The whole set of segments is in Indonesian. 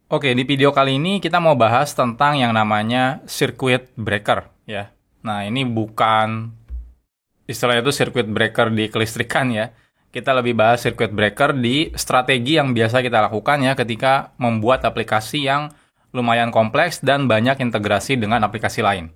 Oke, di video kali ini kita mau bahas tentang yang namanya circuit breaker ya. Nah, ini bukan istilahnya itu circuit breaker di kelistrikan ya. Kita lebih bahas circuit breaker di strategi yang biasa kita lakukan ya ketika membuat aplikasi yang lumayan kompleks dan banyak integrasi dengan aplikasi lain.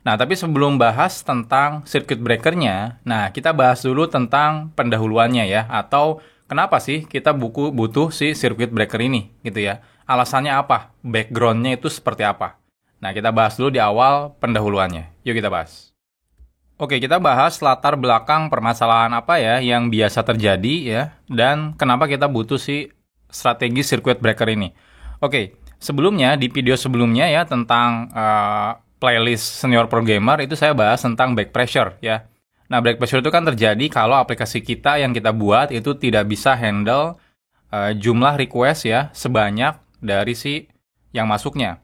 Nah, tapi sebelum bahas tentang circuit breakernya, nah kita bahas dulu tentang pendahuluannya ya, atau kenapa sih kita butuh si circuit breaker ini gitu ya. Alasannya apa? Background-nya itu seperti apa? Nah, kita bahas dulu di awal pendahuluannya. Yuk kita bahas. Oke, kita bahas latar belakang permasalahan apa ya yang biasa terjadi ya, dan kenapa kita butuh si strategi circuit breaker ini. Oke, sebelumnya di video sebelumnya ya tentang playlist senior programmer itu saya bahas tentang back pressure ya. Nah, back pressure itu kan terjadi kalau aplikasi kita yang kita buat itu tidak bisa handle jumlah request ya sebanyak dari si yang masuknya.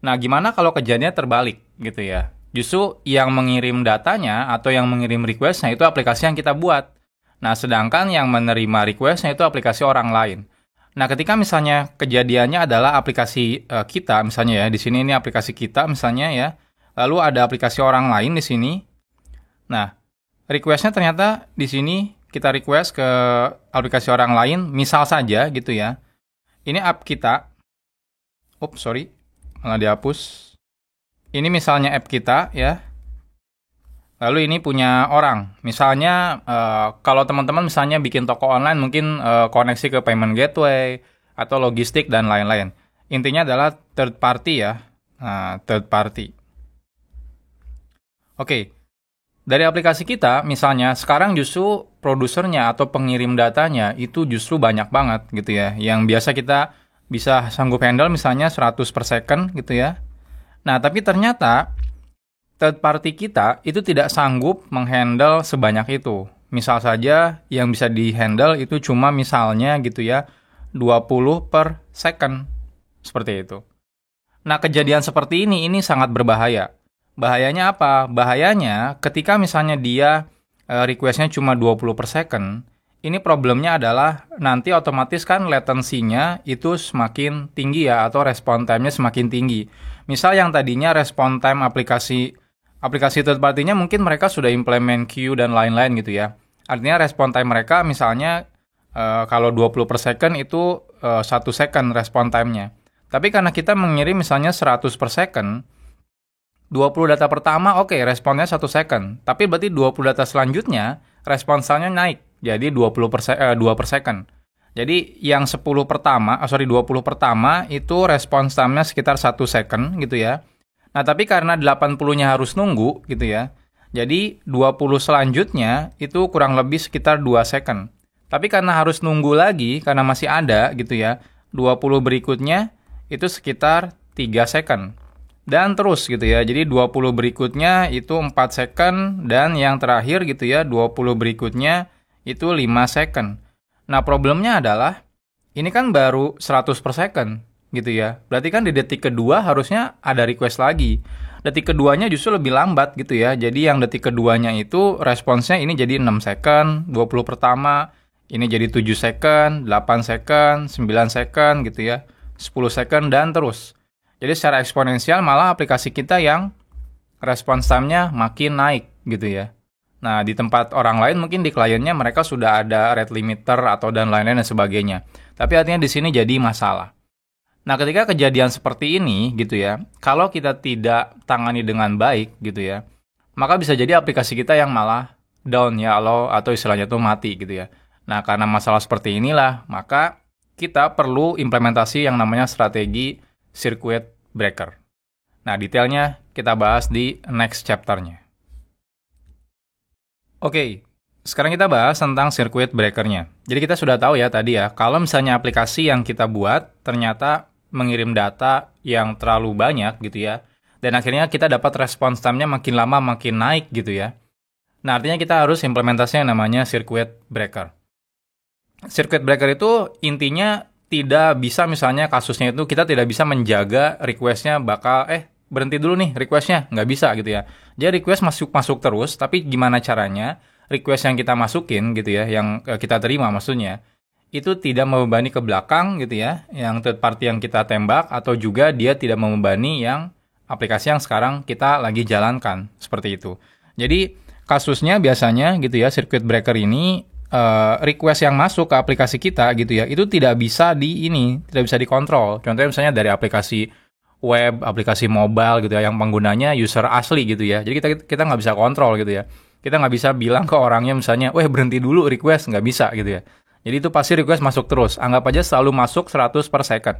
Nah, gimana kalau kejadiannya terbalik gitu ya? Justru yang mengirim datanya atau yang mengirim requestnya itu aplikasi yang kita buat. Nah, sedangkan yang menerima requestnya itu aplikasi orang lain. Nah, ketika misalnya kejadiannya adalah aplikasi kita, misalnya ya, di sini ini aplikasi kita misalnya ya, lalu ada aplikasi orang lain di sini. Nah, requestnya ternyata di sini kita request ke aplikasi orang lain, misal saja gitu ya. Ini app kita. Sorry, malah dihapus. Ini misalnya app kita ya. Lalu ini punya orang. Misalnya kalau teman-teman misalnya bikin toko online mungkin koneksi ke payment gateway atau logistik dan lain-lain. Intinya adalah third party ya. Nah, third party. Oke. Dari aplikasi kita misalnya sekarang justru produsernya atau pengirim datanya itu justru banyak banget gitu ya. Yang biasa kita bisa sanggup handle misalnya 100 per second gitu ya. Nah, tapi ternyata third party kita itu tidak sanggup menghandle sebanyak itu. Misal saja yang bisa dihandle itu cuma misalnya gitu ya 20 per second. Seperti itu. Nah, kejadian seperti ini sangat berbahaya. Bahayanya apa? Bahayanya ketika misalnya dia request-nya cuma 20 per second, ini problemnya adalah nanti otomatis kan latency-nya itu semakin tinggi ya, atau respon time-nya semakin tinggi. Misal yang tadinya respon time aplikasi third party-nya mungkin mereka sudah implement queue dan lain-lain gitu ya. Artinya respon time mereka misalnya kalau 20 per second itu 1 second respon time-nya. Tapi karena kita mengirim misalnya 100 per second, 20 data pertama oke, responnya 1 second. Tapi berarti 20 data selanjutnya respons time-nya naik. Jadi 2 per second. Jadi yang 20 pertama itu respons time-nya sekitar 1 second gitu ya. Nah, tapi karena 80-nya harus nunggu gitu ya. Jadi 20 selanjutnya itu kurang lebih sekitar 2 second. Tapi karena harus nunggu lagi karena masih ada gitu ya. 20 berikutnya itu sekitar 3 second. Dan terus gitu ya. Jadi 20 berikutnya itu 4 second dan yang terakhir gitu ya 20 berikutnya itu 5 second. Nah, problemnya adalah ini kan baru 100 per second gitu ya. Berarti kan di detik kedua harusnya ada request lagi. Detik keduanya justru lebih lambat gitu ya. Jadi yang detik keduanya itu responsnya ini jadi 6 second, 20 pertama, ini jadi 7 second, 8 second, 9 second gitu ya, 10 second dan terus. Jadi secara eksponensial malah aplikasi kita yang response time-nya makin naik gitu ya. Nah, di tempat orang lain mungkin di kliennya mereka sudah ada rate limiter atau dan lain-lain dan sebagainya. Tapi artinya di sini jadi masalah. Nah, ketika kejadian seperti ini gitu ya, kalau kita tidak tangani dengan baik gitu ya, maka bisa jadi aplikasi kita yang malah down ya atau istilahnya tuh mati gitu ya. Nah, karena masalah seperti inilah, maka kita perlu implementasi yang namanya strategi circuit breaker. Nah, detailnya kita bahas di next chapter-nya. Oke, sekarang kita bahas tentang circuit breaker-nya. Jadi kita sudah tahu ya tadi ya, kalau misalnya aplikasi yang kita buat ternyata mengirim data yang terlalu banyak gitu ya, dan akhirnya kita dapat response time-nya makin lama makin naik gitu ya. Nah, artinya kita harus implementasi yang namanya circuit breaker. Circuit breaker itu intinya tidak bisa misalnya kasusnya itu kita tidak bisa menjaga request-nya bakal berhenti dulu nih request-nya, nggak bisa gitu ya. Jadi request masuk terus, tapi gimana caranya request yang kita masukin gitu ya, yang kita terima maksudnya, itu tidak membebani ke belakang gitu ya, yang third party yang kita tembak, atau juga dia tidak membebani yang aplikasi yang sekarang kita lagi jalankan, seperti itu. Jadi kasusnya biasanya gitu ya, circuit breaker ini request yang masuk ke aplikasi kita gitu ya, itu tidak bisa tidak bisa dikontrol. Contohnya misalnya dari aplikasi web, aplikasi mobile gitu ya, yang penggunanya user asli gitu ya. Jadi kita nggak bisa kontrol gitu ya. Kita nggak bisa bilang ke orangnya misalnya, berhenti dulu request, nggak bisa gitu ya. Jadi itu pasti request masuk terus. Anggap aja selalu masuk 100 per second.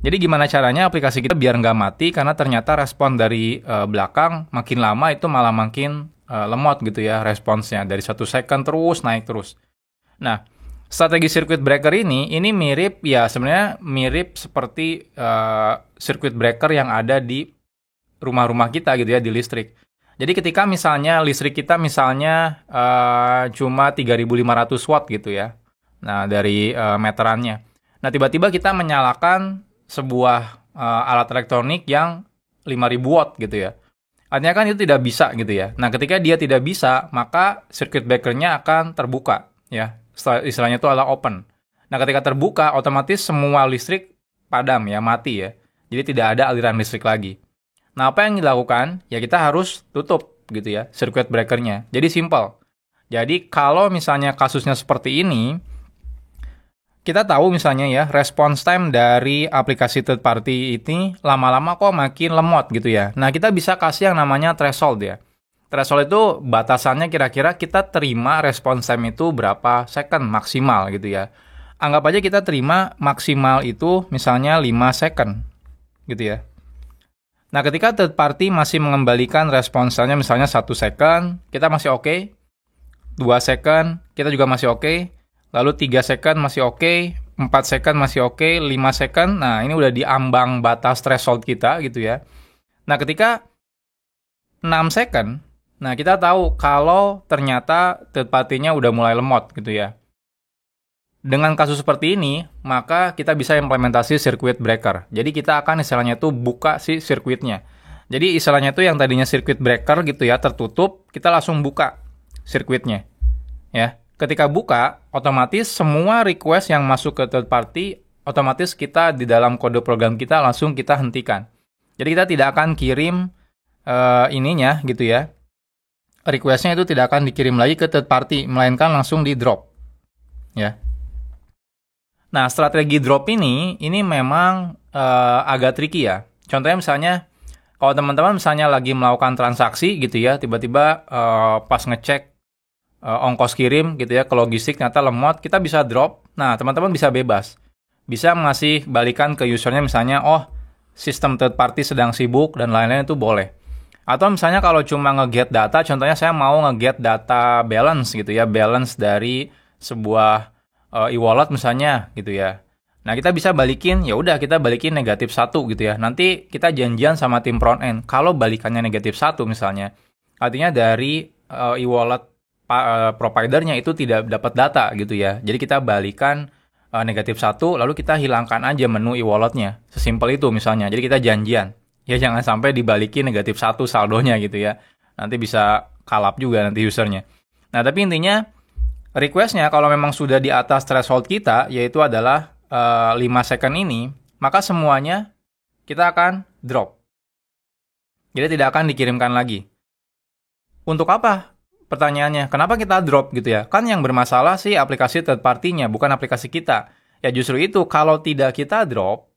Jadi gimana caranya aplikasi kita biar nggak mati, karena ternyata respon dari belakang makin lama itu malah makin lemot gitu ya responsnya. Dari 1 second terus naik terus. Nah, strategi circuit breaker ini mirip ya, sebenarnya mirip seperti circuit breaker yang ada di rumah-rumah kita gitu ya, di listrik. Jadi ketika misalnya listrik kita misalnya cuma 3.500 watt gitu ya. Nah, dari meterannya. Nah, tiba-tiba kita menyalakan sebuah alat elektronik yang 5.000 watt gitu ya. Artinya kan itu tidak bisa gitu ya. Nah, ketika dia tidak bisa, maka circuit breaker-nya akan terbuka ya. Istilahnya itu adalah open. Nah, ketika terbuka, otomatis semua listrik padam ya, mati ya. Jadi tidak ada aliran listrik lagi. Nah, apa yang dilakukan? Ya kita harus tutup gitu ya, circuit breaker-nya. Jadi simple. Jadi kalau misalnya kasusnya seperti ini, kita tahu misalnya ya, response time dari aplikasi third party ini lama-lama kok makin lemot gitu ya. Nah, kita bisa kasih yang namanya threshold ya. Threshold itu batasannya kira-kira kita terima response time itu berapa second maksimal gitu ya. Anggap aja kita terima maksimal itu misalnya 5 second gitu ya. Nah, ketika third party masih mengembalikan response time-nya misalnya 1 second, kita masih oke. 2 second, kita juga masih oke. Lalu 3 second masih oke, 4 second masih oke, 5 second, nah ini udah di ambang batas threshold kita gitu ya. Nah, ketika 6 second, nah kita tahu kalau ternyata third party-nya udah mulai lemot gitu ya. Dengan kasus seperti ini, maka kita bisa implementasi circuit breaker. Jadi kita akan istilahnya tuh buka si sirkuitnya. Jadi istilahnya tuh yang tadinya circuit breaker gitu ya, tertutup, kita langsung buka sirkuitnya. Ya. Ketika buka, otomatis semua request yang masuk ke third party, otomatis kita di dalam kode program kita langsung kita hentikan. Jadi kita tidak akan kirim ininya gitu ya. Requestnya itu tidak akan dikirim lagi ke third party, melainkan langsung di drop. Ya. Nah, strategi drop ini memang agak tricky ya. Contohnya misalnya, kalau teman-teman misalnya lagi melakukan transaksi gitu ya, tiba-tiba pas ngecek ongkos kirim gitu ya ke logistik ternyata lemot, kita bisa drop. Nah, teman-teman bisa bebas. Bisa ngasih balikan ke usernya misalnya, sistem third party sedang sibuk dan lain-lain itu boleh. Atau misalnya kalau cuma nge-get data, contohnya saya mau nge-get data balance gitu ya, balance dari sebuah e-wallet misalnya gitu ya. Nah, kita bisa balikin, ya udah kita balikin -1 gitu ya. Nanti kita janjian sama tim front end. Kalau balikannya -1 misalnya, artinya dari e-wallet providernya itu tidak dapat data gitu ya. Jadi kita balikan -1, lalu kita hilangkan aja menu e-walletnya. Sesimpel itu misalnya. Jadi kita janjian. Ya jangan sampai dibalikin -1 saldonya gitu ya. Nanti bisa kalap juga nanti usernya. Nah, tapi intinya requestnya kalau memang sudah di atas threshold kita, yaitu adalah 5 second ini, maka semuanya kita akan drop. Jadi tidak akan dikirimkan lagi. Untuk apa? Pertanyaannya, kenapa kita drop gitu ya? Kan yang bermasalah sih aplikasi third party-nya, bukan aplikasi kita. Ya justru itu, kalau tidak kita drop,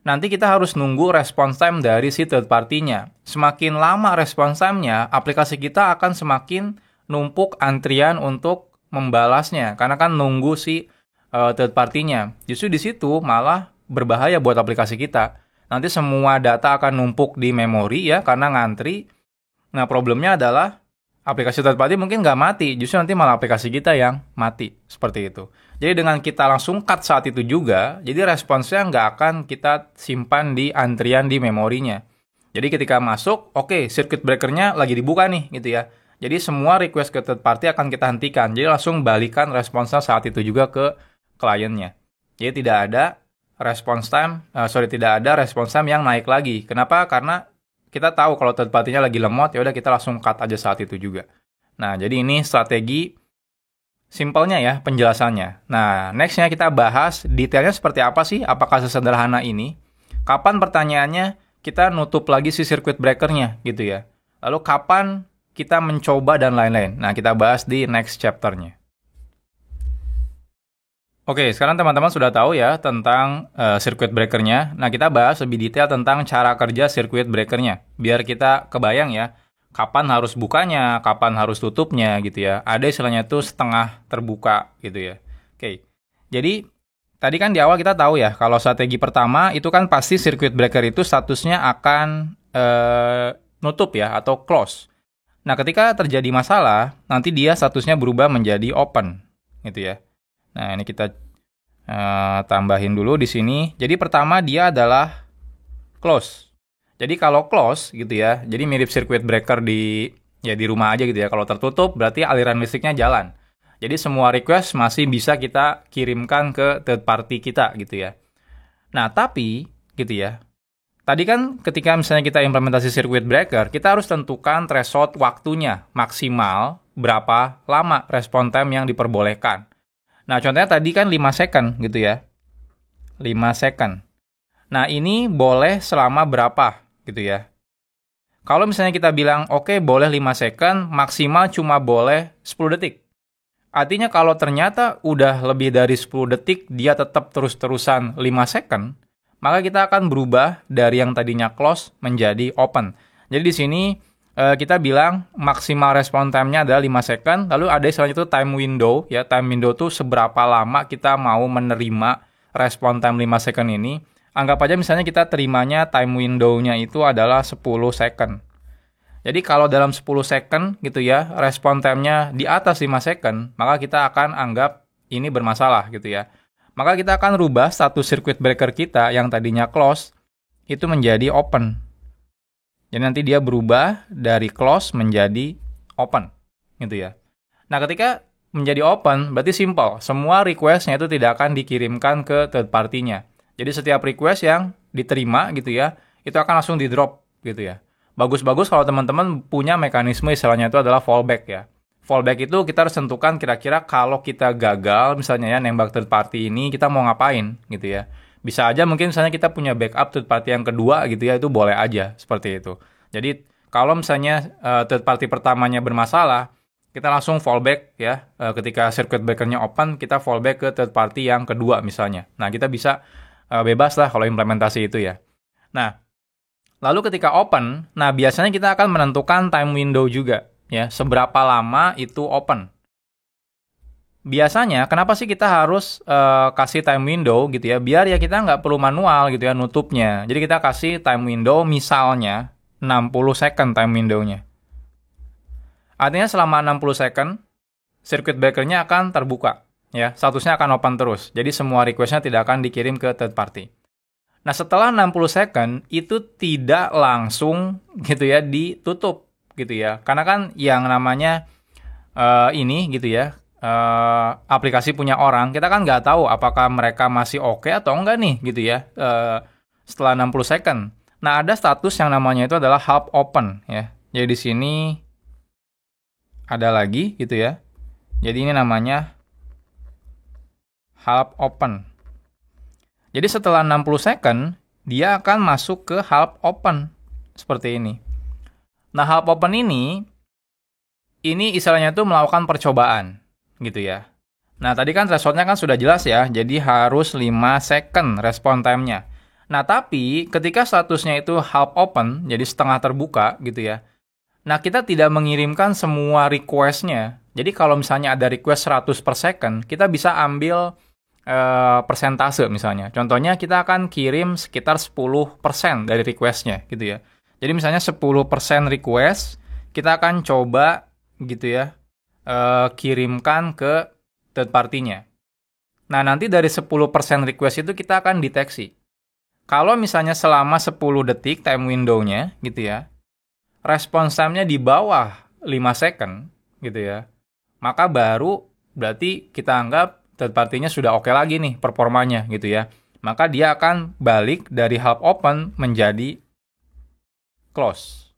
nanti kita harus nunggu response time dari si third party-nya. Semakin lama response time-nya, aplikasi kita akan semakin numpuk antrian untuk membalasnya. Karena kan nunggu si third party-nya. Justru di situ malah berbahaya buat aplikasi kita. Nanti semua data akan numpuk di memori ya, karena ngantri. Nah, problemnya adalah aplikasi third party mungkin nggak mati, justru nanti malah aplikasi kita yang mati, seperti itu. Jadi dengan kita langsung cut saat itu juga, jadi responsnya nggak akan kita simpan di antrian di memorinya. Jadi ketika masuk, oke, circuit breaker-nya lagi dibuka nih, gitu ya. Jadi semua request ke third party akan kita hentikan, jadi langsung balikan responsnya saat itu juga ke kliennya. Jadi tidak ada response time yang naik lagi. Kenapa? Karena kita tahu kalau third party-nya lagi lemot, ya udah kita langsung cut aja saat itu juga. Nah, jadi ini strategi simpelnya ya penjelasannya. Nah, nextnya kita bahas detailnya seperti apa sih? Apakah sesederhana ini? Kapan pertanyaannya kita nutup lagi si circuit breaker-nya gitu ya. Lalu kapan kita mencoba dan lain-lain. Nah, kita bahas di next chapter-nya. Oke, sekarang teman-teman sudah tahu ya tentang circuit breaker-nya. Nah, kita bahas lebih detail tentang cara kerja circuit breaker-nya. Biar kita kebayang ya, kapan harus bukanya, kapan harus tutupnya gitu ya. Ada istilahnya itu setengah terbuka gitu ya. Oke, jadi tadi kan di awal kita tahu ya, kalau strategi pertama itu kan pasti circuit breaker itu statusnya akan nutup ya, atau close. Nah, ketika terjadi masalah, nanti dia statusnya berubah menjadi open gitu ya. Nah, ini kita tambahin dulu di sini. Jadi pertama dia adalah close. Jadi kalau close gitu ya, jadi mirip circuit breaker di rumah aja gitu ya. Kalau tertutup berarti aliran listriknya jalan. Jadi semua request masih bisa kita kirimkan ke third party kita gitu ya. Nah, tapi gitu ya. Tadi kan ketika misalnya kita implementasi circuit breaker, kita harus tentukan threshold waktunya maksimal berapa lama respon time yang diperbolehkan. Nah, contohnya tadi kan 5 second gitu ya. 5 second. Nah, ini boleh selama berapa gitu ya. Kalau misalnya kita bilang, oke, boleh 5 second, maksimal cuma boleh 10 detik. Artinya kalau ternyata udah lebih dari 10 detik, dia tetap terus-terusan 5 second, maka kita akan berubah dari yang tadinya close menjadi open. Jadi di sini kita bilang maksimal respon time-nya adalah 5 second, lalu ada istilahnya itu time window, ya time window itu seberapa lama kita mau menerima respon time 5 second ini. Anggap aja misalnya kita terimanya time window-nya itu adalah 10 second. Jadi kalau dalam 10 second gitu ya, respon time-nya di atas 5 second, maka kita akan anggap ini bermasalah gitu ya. Maka kita akan rubah status circuit breaker kita yang tadinya close itu menjadi open. Jadi nanti dia berubah dari close menjadi open, gitu ya. Nah, ketika menjadi open, berarti simple. Semua request-nya itu tidak akan dikirimkan ke third party-nya. Jadi setiap request yang diterima, gitu ya, itu akan langsung di-drop, gitu ya. Bagus-bagus kalau teman-teman punya mekanisme istilahnya itu adalah fallback ya. Fallback itu kita harus tentukan kira-kira kalau kita gagal, misalnya ya, nembak third party ini, kita mau ngapain, gitu ya. Bisa aja mungkin misalnya kita punya backup third party yang kedua gitu ya, itu boleh aja seperti itu. Jadi kalau misalnya third party pertamanya bermasalah, kita langsung fallback ya. Ketika circuit breaker-nya open, kita fallback ke third party yang kedua misalnya. Nah, kita bisa bebas lah kalau implementasi itu ya. Nah, lalu ketika open, nah biasanya kita akan menentukan time window juga ya, seberapa lama itu open. Biasanya, kenapa sih kita harus kasih time window gitu ya, biar ya kita nggak perlu manual gitu ya nutupnya. Jadi kita kasih time window misalnya 60 second time window-nya. Artinya selama 60 second, circuit breaker-nya akan terbuka. Ya, statusnya akan open terus. Jadi semua request-nya tidak akan dikirim ke third party. Nah, setelah 60 second, itu tidak langsung gitu ya ditutup gitu ya. Karena kan yang namanya ini gitu ya, aplikasi punya orang, kita kan nggak tahu apakah mereka masih oke atau enggak nih gitu ya setelah 60 second. Nah, ada status yang namanya itu adalah half open ya. Jadi di sini ada lagi gitu ya. Jadi ini namanya half open. Jadi setelah 60 second dia akan masuk ke half open seperti ini. Nah, half open ini istilahnya itu melakukan percobaan gitu ya. Nah, tadi kan threshold-nya kan sudah jelas ya, jadi harus 5 second respon time-nya. Nah, tapi ketika statusnya itu half open, jadi setengah terbuka gitu ya. Nah, kita tidak mengirimkan semua request-nya. Jadi kalau misalnya ada request 100 per second, kita bisa ambil persentase misalnya. Contohnya kita akan kirim sekitar 10% dari request-nya gitu ya. Jadi misalnya 10% request, kita akan coba gitu ya, kirimkan ke third party-nya. Nah, nanti dari 10% request itu kita akan deteksi. Kalau misalnya selama 10 detik time window-nya gitu ya, response time-nya di bawah 5 second gitu ya, maka baru berarti kita anggap third party-nya sudah oke lagi nih performanya gitu ya. Maka dia akan balik dari half open menjadi close.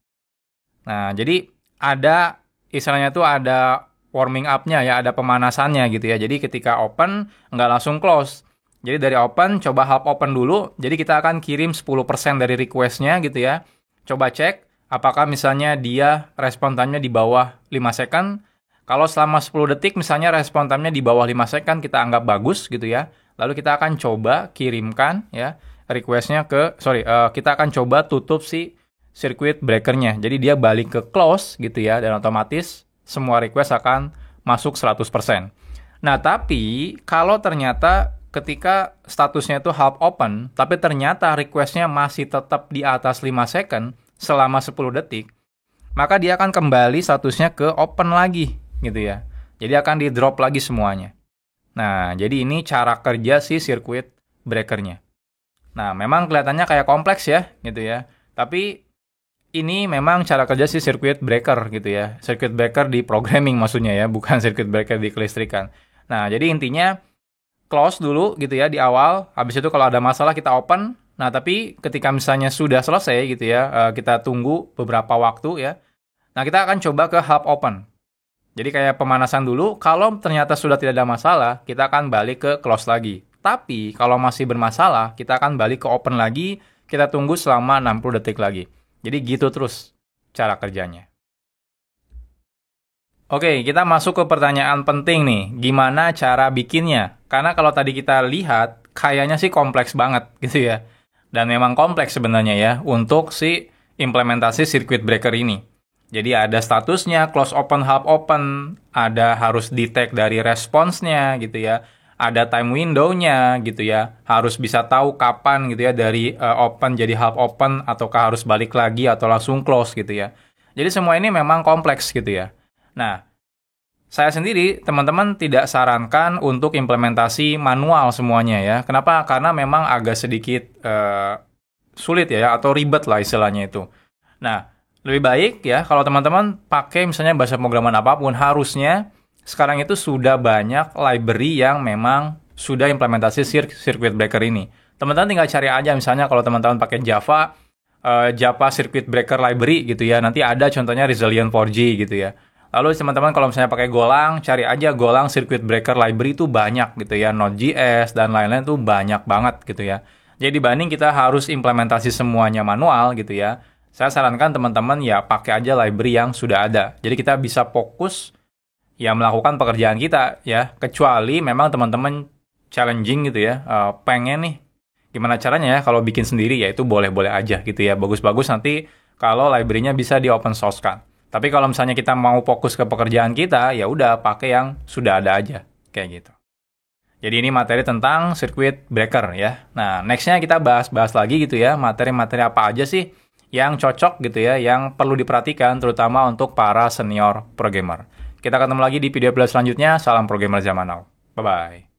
Nah, jadi ada istilahnya tuh ada warming up-nya ya, ada pemanasannya gitu ya. Jadi ketika open, nggak langsung close. Jadi dari open, coba half open dulu. Jadi kita akan kirim 10% dari request-nya gitu ya. Coba cek, apakah misalnya dia respon time-nya di bawah 5 second. Kalau selama 10 detik misalnya respon time-nya di bawah 5 second, kita anggap bagus gitu ya. Lalu kita akan coba kirimkan ya request-nya kita akan coba tutup si circuit breaker-nya. Jadi dia balik ke close gitu ya, dan otomatis semua request akan masuk 100%. Nah, tapi kalau ternyata ketika statusnya itu half open, tapi ternyata request-nya masih tetap di atas 5 second selama 10 detik, maka dia akan kembali statusnya ke open lagi gitu ya. Jadi akan di-drop lagi semuanya. Nah, jadi ini cara kerja si circuit breaker-nya. Nah, memang kelihatannya kayak kompleks ya, gitu ya. Tapi ini memang cara kerja si circuit breaker gitu ya. Circuit breaker di programming maksudnya ya, bukan circuit breaker di kelistrikan. Nah, jadi intinya close dulu gitu ya di awal. Habis itu kalau ada masalah kita open. Nah, tapi ketika misalnya sudah selesai gitu ya, kita tunggu beberapa waktu ya. Nah, kita akan coba ke half open. Jadi kayak pemanasan dulu, kalau ternyata sudah tidak ada masalah, kita akan balik ke close lagi. Tapi kalau masih bermasalah, kita akan balik ke open lagi, kita tunggu selama 60 detik lagi. Jadi gitu terus cara kerjanya. Oke, kita masuk ke pertanyaan penting nih. Gimana cara bikinnya? Karena kalau tadi kita lihat, kayaknya sih kompleks banget gitu ya. Dan memang kompleks sebenarnya ya untuk si implementasi circuit breaker ini. Jadi ada statusnya, close open, half open, ada harus detect dari responsnya gitu ya, ada time window-nya gitu ya, harus bisa tahu kapan gitu ya dari open jadi half open, ataukah harus balik lagi atau langsung close gitu ya. Jadi semua ini memang kompleks gitu ya. Nah, saya sendiri, teman-teman tidak sarankan untuk implementasi manual semuanya ya. Kenapa? Karena memang agak sedikit sulit ya, atau ribet lah istilahnya itu. Nah, lebih baik ya kalau teman-teman pakai misalnya bahasa pemrograman apapun, harusnya sekarang itu sudah banyak library yang memang sudah implementasi circuit breaker ini. Teman-teman tinggal cari aja misalnya kalau teman-teman pakai Java, Java Circuit Breaker Library gitu ya. Nanti ada contohnya Resilient 4G gitu ya. Lalu teman-teman kalau misalnya pakai Golang, cari aja Golang Circuit Breaker Library itu banyak gitu ya. Node.js dan lain-lain tuh banyak banget gitu ya. Jadi dibanding kita harus implementasi semuanya manual gitu ya, saya sarankan teman-teman ya pakai aja library yang sudah ada. Jadi kita bisa fokus ya melakukan pekerjaan kita ya. Kecuali memang teman-teman challenging gitu ya, pengen nih gimana caranya ya kalau bikin sendiri, ya itu boleh-boleh aja gitu ya. Bagus-bagus nanti kalau library-nya bisa di open source kan. Tapi kalau misalnya kita mau fokus ke pekerjaan kita, ya udah pakai yang sudah ada aja kayak gitu. Jadi ini materi tentang circuit breaker ya. Nah, next-nya kita bahas lagi gitu ya, materi-materi apa aja sih yang cocok gitu ya, yang perlu diperhatikan terutama untuk para senior programmer. Kita ketemu lagi di video selanjutnya. Salam programmer zaman now. Bye-bye.